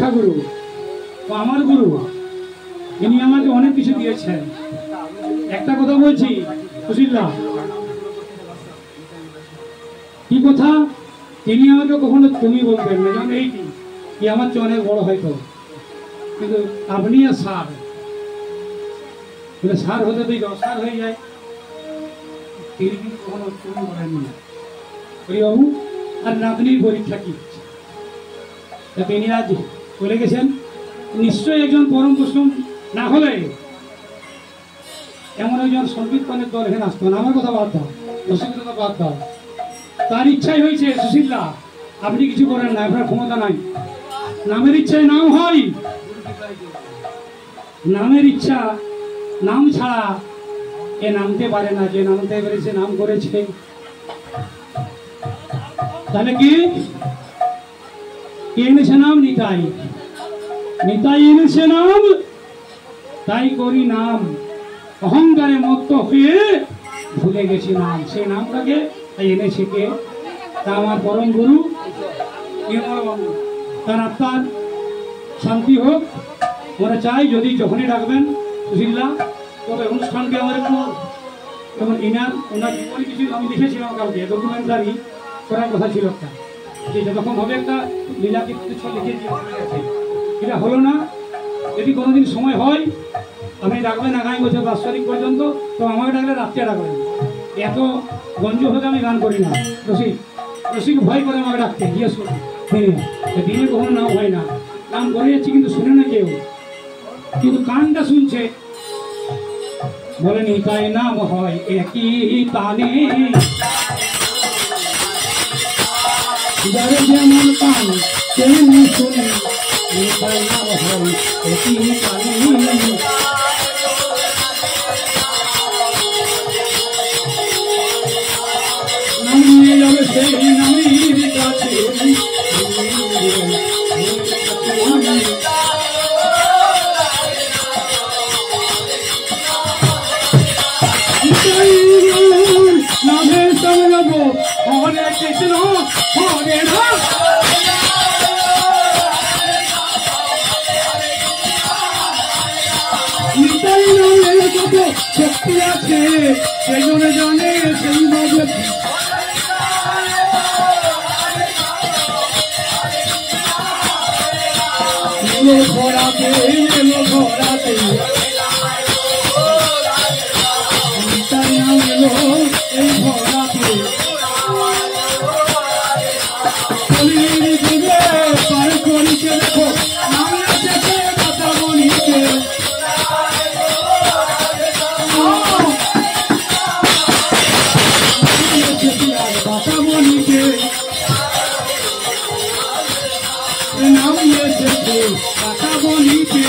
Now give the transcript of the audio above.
শিক্ষাগুরু ও আমার গুরু, ইনি আমাকে অনেক কিছু দিয়েছেন। একটা কথা বলছি সুশীলদা, কি কথা, তিনি আমাকে কখনো তুমি বলবেন না, যেমন এইটি কি আমার চেয়ে অনেক বড় হয়তো, কিন্তু আপনি আর স্যার বলে স্যার হতে তুই অসার হয়ে যায়, তিনি কিন্তু কখনো তুমি বলেন না। বাবু আর নাতনির পরীক্ষা কি তিনি আজ বলে গেছেন, নিশ্চয়ই একজন পরম কুসুম না হলে এমন একজন সংগীতনের দল এখানে আসতো না। আমার কথা বাদ দাও, রসিকতা বাদ দাও, তার ইচ্ছাই হয়েছে সুশীলদা, আপনি কিছু করেন না, আপনার ক্ষমতা নাই। নামের ইচ্ছায় নাম হয়, নামের ইচ্ছা নাম ছাড়া এ নামতে পারে না, যে নামতে পেরেছে নাম করেছে। তাহলে কি এনেছে নাম? নিতাই, নিতাই এনেছে নাম, তাই করি নাম, অহংকারে মত্ত হয়ে ভুলে গেছি নাম। সেই নামটাকে এনেছে কে? তা আমার পরম গুরু নির্মলবাবু, তার আত্মার শান্তি হোক। ওরা চাই যদি যখনই ডাকবেন সুশীলদা, তবে অনুষ্ঠানকে আমার একটু, যেমন ওনার জীবনে কিছু আমি লিখেছিলাম কালকে, ডকুমেন্টারি করার কথা ছিল একটা, যে যখন হবে একটা লীলাকে কিছু লিখেছি, এটা হলো না। যদি কোনোদিন সময় হয় আপনি ডাকবেন আগামী বছর 10 তারিখ পর্যন্ত, তো আমাকে ডাকলে রাত্রে ডাকবেন। এত গঞ্জ হতে আমি গান করি না। রসিক রসিক ভয় করে আমাকে ডাকতে, জিজ্ঞেস করি হ্যাঁ, দিনে কখনো নাম হয় না, নাম করে যাচ্ছি কিন্তু শুনে না কেউ, কিন্তু কানটা শুনছে। বলেনি তাই নাম হয় একই কানে, যেমন কান তেমনি শুনে, তাই নাম হয় একই কানে। নাম নিয়ে যাবে সেই নামের কাছে, নামে সঙ্গ হরে কৃষ্ণ হরে রাম, নিতাই নামের কত শক্তি আছে, সেই জন্য জানে সেই ভাবে। ঘোরাতে ঘোরাতে নিতাই নাম এলো এই ঘোরাতে, পার করিতে দেখো নাম এসেছে কথা বলিতে, কথা বলিতে নাম এসেছে কথা বলিতে।